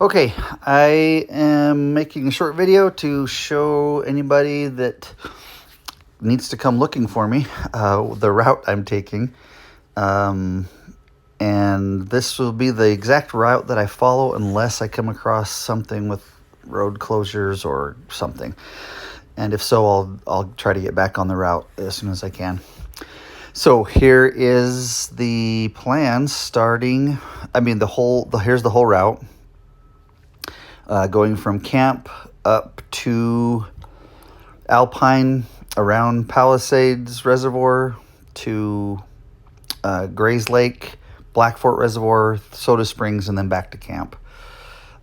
Okay, I am making a short video to show anybody that needs to come looking for me the route I'm taking. And this will be the exact route that I follow unless I come across something with road closures or something. And if so, I'll try to get back on the route as soon as I can. So here is the plan starting. Here's the whole route. Going from camp up to Alpine, around Palisades Reservoir, to Grays Lake, Black Fort Reservoir, Soda Springs, and then back to camp.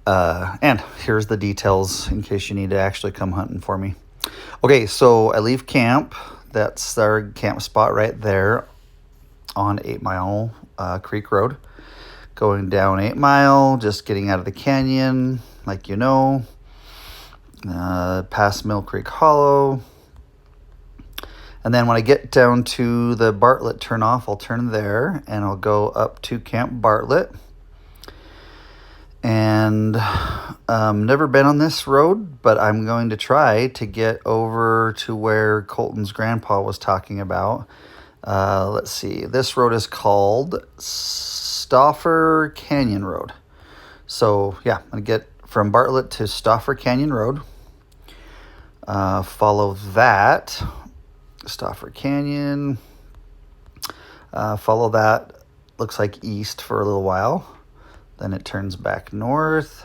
And here's the details in case you need to actually come hunting for me. Okay, so I leave camp. That's our camp spot right there on 8 Mile Creek Road. Going down 8 Mile, just getting out of the canyon, like you know, past Mill Creek Hollow. And then when I get down to the Bartlett turnoff, I'll turn there and I'll go up to Camp Bartlett. And never been on this road, but I'm going to try to get over to where Colton's grandpa was talking about. Let's see, this road is called Stauffer Canyon Road. So yeah, I'm going to get from Bartlett to Stauffer Canyon Road. Follow that, Stauffer Canyon. Follow that, looks like east for a little while. Then it turns back north.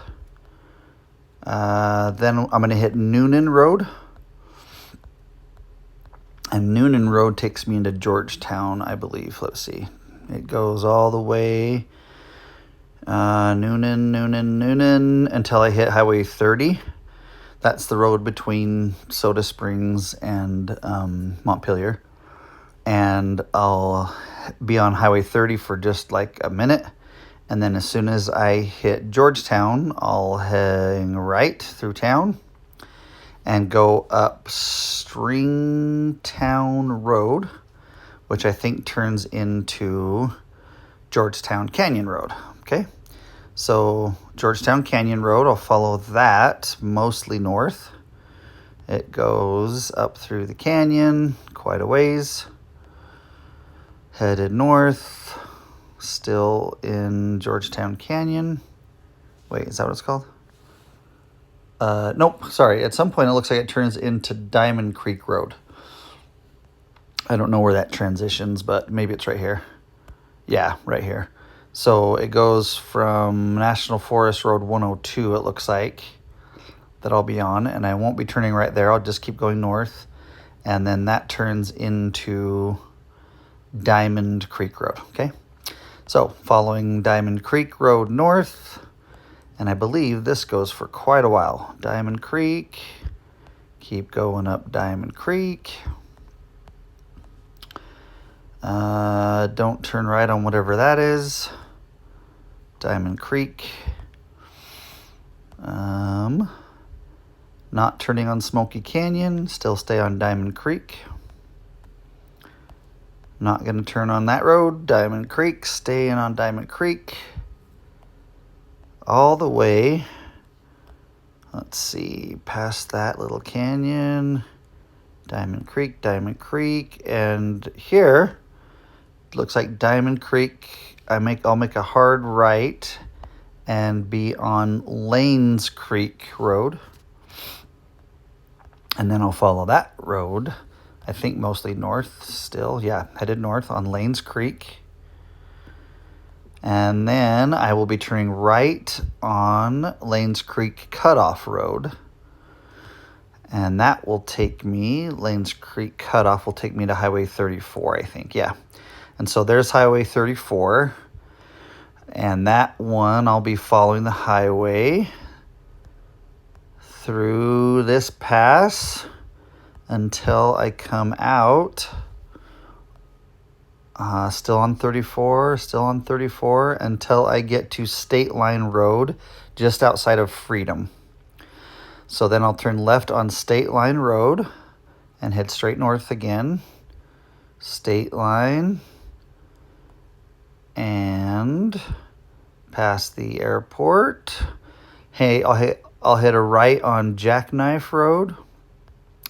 Then I'm going to hit Noonan Road. And Noonan Road takes me into Georgetown, I believe. Let's see. It goes all the way Noonan, until I hit Highway 30. That's the road between Soda Springs and Montpelier. And I'll be on Highway 30 for just like a minute. And then as soon as I hit Georgetown, I'll hang right through town and go up Stringtown Road, which I think turns into Georgetown Canyon Road. Okay, so Georgetown Canyon Road, I'll follow that mostly north. It goes up through the canyon quite a ways, headed north, still in Georgetown Canyon. Wait, is that what it's called? Nope, sorry. At some point, it looks like it turns into Diamond Creek Road. I don't know where that transitions, but maybe it's right here. Yeah, right here. So it goes from National Forest Road 102, it looks like, that I'll be on. And I won't be turning right there. I'll just keep going north. And then that turns into Diamond Creek Road, okay? So following Diamond Creek Road north, and I believe this goes for quite a while. Diamond Creek, keep going up Diamond Creek. Don't turn right on whatever that is. Diamond Creek. Not turning on Smoky Canyon, still stay on Diamond Creek. Not going to turn on that road. Diamond Creek, staying on Diamond Creek. All the way, let's see, past that little canyon. Diamond Creek, and here, it looks like Diamond Creek. I'll make a hard right and be on Lanes Creek Road. And then I'll follow that road. I think mostly north still. Yeah, headed north on Lanes Creek. And then I will be turning right on Lanes Creek Cutoff Road. And that will take me, Lanes Creek Cutoff will take me to Highway 34, I think. Yeah. And so there's Highway 34. And that one, I'll be following the highway through this pass until I come out. Still on 34, until I get to State Line Road just outside of Freedom. So then I'll turn left on State Line Road and head straight north again. State Line and past the airport. Hey, I'll hit a right on Jackknife Road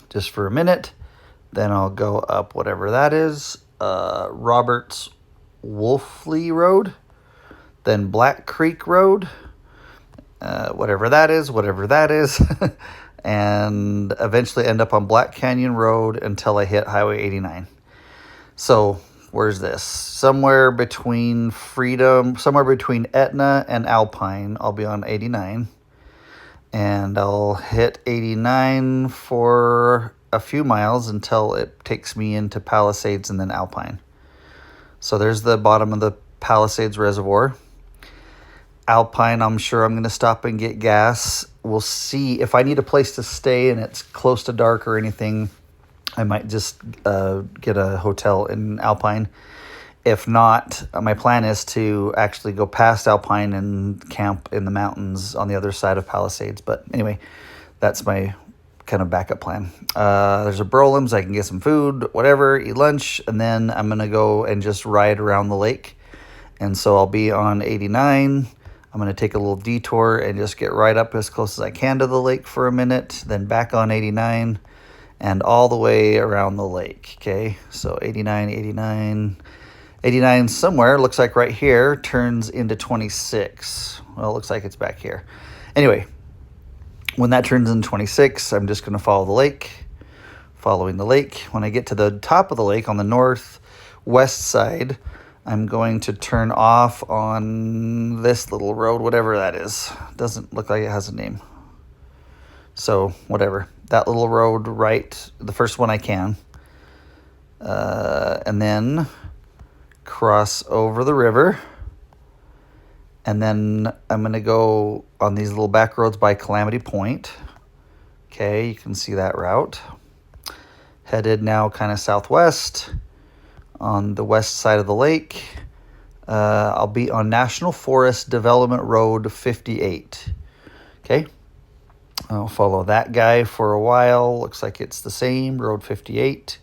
just for a minute. Then I'll go up whatever that is, Roberts Wolfley Road, then Black Creek Road, whatever that is, and eventually end up on Black Canyon Road until I hit Highway 89. So where's this? Somewhere between Etna and Alpine, I'll be on 89. And I'll hit 89 for a few miles until it takes me into Palisades and then Alpine. So there's the bottom of the Palisades Reservoir. Alpine, I'm sure I'm going to stop and get gas. We'll see if I need a place to stay and it's close to dark or anything. I might just get a hotel in Alpine. If not, my plan is to actually go past Alpine and camp in the mountains on the other side of Palisades. But anyway, that's my kind of backup plan. There's a Brolim's. I can get some food, whatever, eat lunch, and then I'm going to go and just ride around the lake. And so I'll be on 89. I'm going to take a little detour and just get right up as close as I can to the lake for a minute, then back on 89 and all the way around the lake. Okay, so 89 somewhere, looks like right here, turns into 26. Well, it looks like it's back here. Anyway, when that turns into 26, I'm just going to follow the lake. Following the lake, when I get to the top of the lake on the northwest side, I'm going to turn off on this little road, whatever that is. Doesn't look like it has a name. So, whatever. That little road right, the first one I can. And then cross over the river. And then I'm going to go on these little back roads by Calamity Point. Okay, you can see that route. Headed now kind of southwest on the west side of the lake. I'll be on National Forest Development Road 58. Okay, I'll follow that guy for a while. Looks like it's the same, Road 58.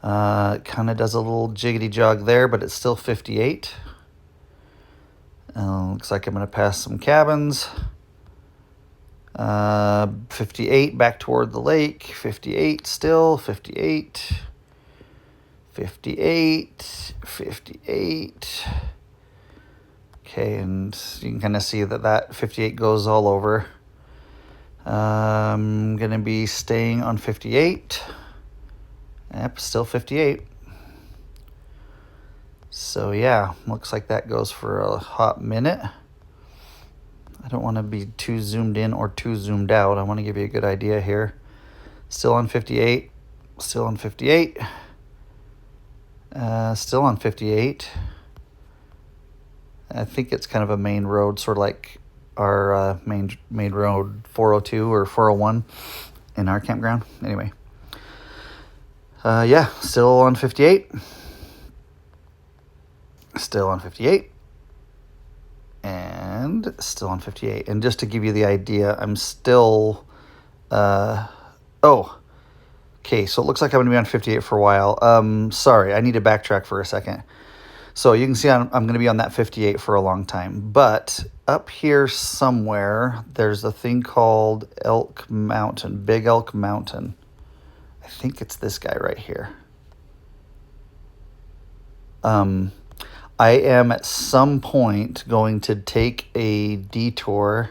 It kind of does a little jiggity jog there, but it's still 58. Looks like I'm going to pass some cabins. 58 back toward the lake. 58 still. 58. 58. 58. Okay, and you can kind of see that 58 goes all over. I'm going to be staying on 58. Yep, still 58. So yeah, looks like that goes for a hot minute. I don't want to be too zoomed in or too zoomed out. I want to give you a good idea here. Still on 58. Still on 58. Still on 58. I think it's kind of a main road, sort of like our main road 402 or 401 in our campground. Anyway. Yeah, still on 58. Still on 58. And still on 58. And just to give you the idea, I'm still... okay, so it looks like I'm going to be on 58 for a while. Sorry, I need to backtrack for a second. So you can see I'm going to be on that 58 for a long time. But up here somewhere, there's a thing called Elk Mountain, Big Elk Mountain. I think it's this guy right here. I am at some point going to take a detour,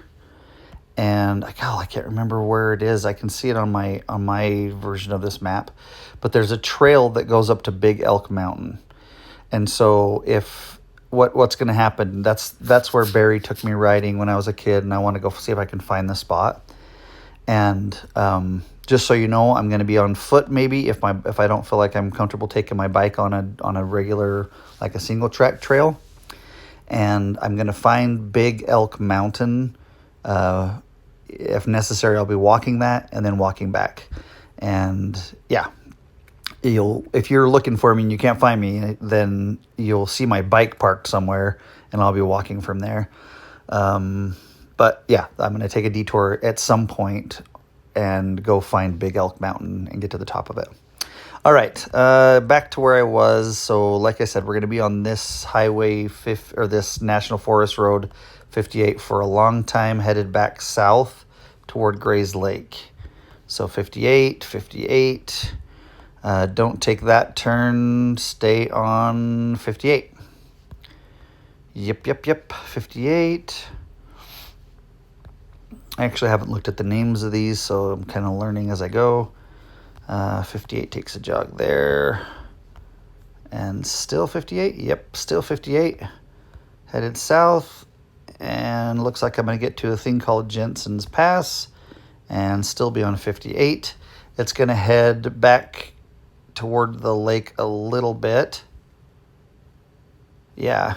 and I can't remember where it is. I can see it on my version of this map, but there's a trail that goes up to Big Elk Mountain, and so what's going to happen? That's where Barry took me riding when I was a kid, and I want to go see if I can find the spot. And just so you know, I'm going to be on foot maybe if I don't feel like I'm comfortable taking my bike on a regular, like a single track trail. And I'm going to find Big Elk Mountain. If necessary, I'll be walking that and then walking back. And yeah, if you're looking for me and you can't find me, then you'll see my bike parked somewhere and I'll be walking from there. But yeah, I'm going to take a detour at some point and go find Big Elk Mountain and get to the top of it. All right, back to where I was. So like I said, we're going to be on this highway this National Forest Road 58 for a long time, headed back south toward Gray's Lake. So 58, 58. Don't take that turn. Stay on 58. Yep. 58. I actually haven't looked at the names of these, so I'm kind of learning as I go. 58 takes a jog there. And still 58. Yep, still 58. Headed south. And looks like I'm going to get to a thing called Jensen's Pass. And still be on 58. It's going to head back toward the lake a little bit. Yeah.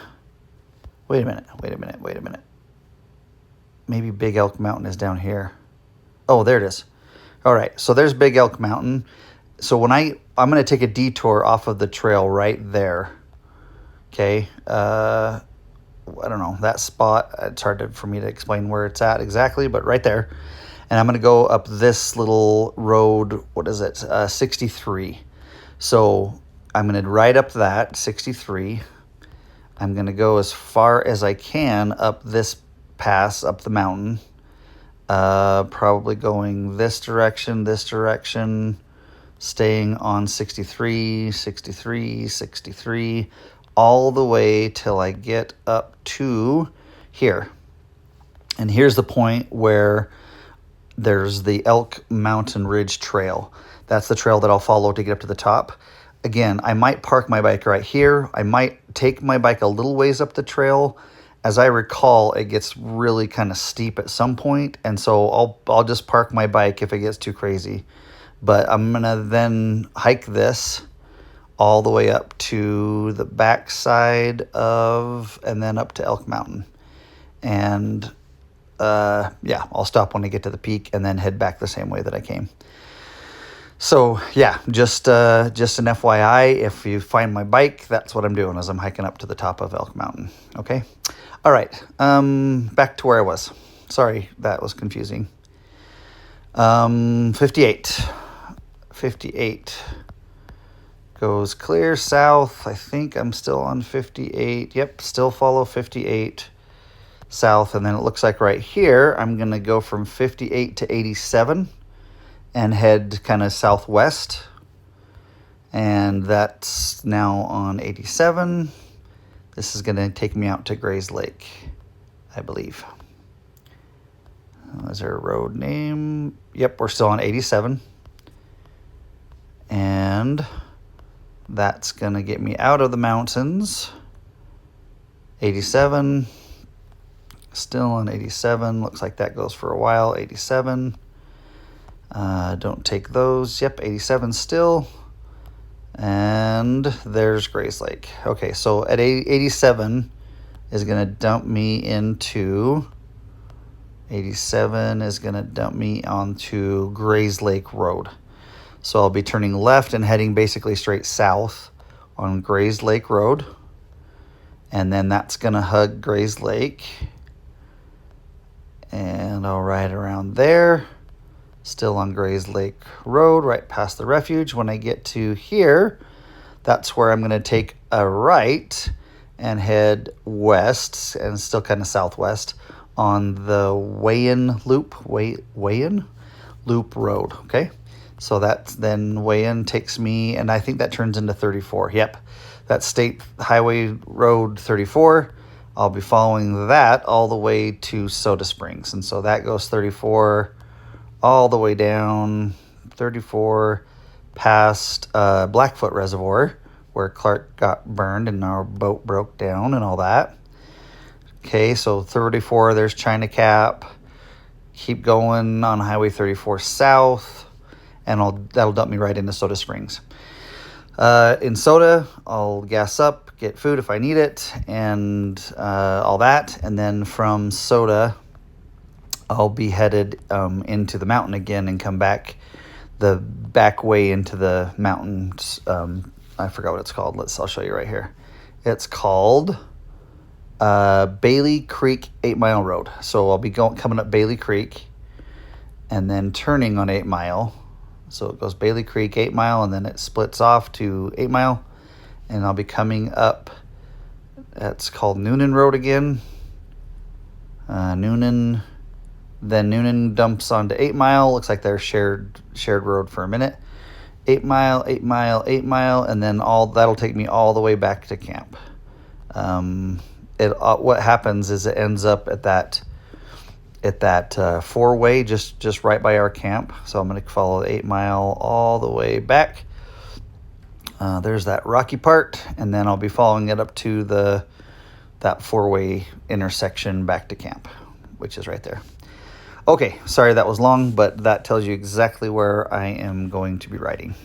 Wait a minute. Maybe Big Elk Mountain is down here. Oh, there it is. All right, so there's Big Elk Mountain. So when I'm going to take a detour off of the trail right there. Okay. I don't know, that spot, it's hard for me to explain where it's at exactly, but right there. And I'm going to go up this little road, what is it, 63. So I'm going to ride up that, 63. I'm going to go as far as I can up this pass, up the mountain. Probably going this direction, staying on 63, all the way till I get up to here. And here's the point where there's the Elk Mountain Ridge Trail. That's the trail that I'll follow to get up to the top. Again, I might park my bike right here. I might take my bike a little ways up the trail. As I recall, it gets really kind of steep at some point, and so I'll just park my bike if it gets too crazy. But I'm going to then hike this all the way up to the backside of, and then up to Elk Mountain. And yeah, I'll stop when I get to the peak and then head back the same way that I came. So yeah, just an FYI, if you find my bike, that's what I'm doing, is I'm hiking up to the top of Elk Mountain. Okay. All right. Back to where I was. Sorry, that was confusing. 58 goes clear south. I think I'm still on 58. Yep. Still follow 58 south. And then it looks like right here, I'm going to go from 58 to 87. And head kind of southwest. And that's now on 87. This is going to take me out to Gray's Lake, I believe. Is there a road name? Yep, we're still on 87. And that's going to get me out of the mountains. 87. Still on 87. Looks like that goes for a while. 87. Don't take those. Yep, 87 still. And there's Gray's Lake. Okay, so at 87 is going to dump me into... 87 is going to dump me onto Gray's Lake Road. So I'll be turning left and heading basically straight south on Gray's Lake Road. And then that's going to hug Gray's Lake. And I'll ride around there. Still on Gray's Lake Road, right past the refuge. When I get to here, that's where I'm going to take a right and head west, and still kind of southwest, on the Weigh-In Loop Road, okay? So that's then Weigh-In takes me, and I think that turns into 34. Yep, that's State Highway Road 34. I'll be following that all the way to Soda Springs, and so that goes 34... all the way down 34 past Blackfoot Reservoir, where Clark got burned and our boat broke down and all that. Okay, so 34, there's China Cap. Keep going on Highway 34 south, and that'll dump me right into Soda Springs. In Soda, I'll gas up, get food if I need it, and all that. And then from Soda, I'll be headed into the mountain again and come back the back way into the mountains. I forgot what it's called. I'll show you right here. It's called Bailey Creek 8 Mile Road. So I'll be coming up Bailey Creek and then turning on 8 Mile. So it goes Bailey Creek 8 Mile and then it splits off to 8 Mile. And I'll be coming up, that's called Noonan Road again. Noonan. Then Noonan dumps onto 8 Mile. Looks like they're shared road for a minute. 8 Mile, 8 Mile, 8 Mile, and then that'll take me all the way back to camp. What happens is it ends up at that four-way just right by our camp. So I'm going to follow the 8 Mile all the way back. There's that rocky part, and then I'll be following it up to that four-way intersection back to camp, which is right there. Okay, sorry that was long, but that tells you exactly where I am going to be riding.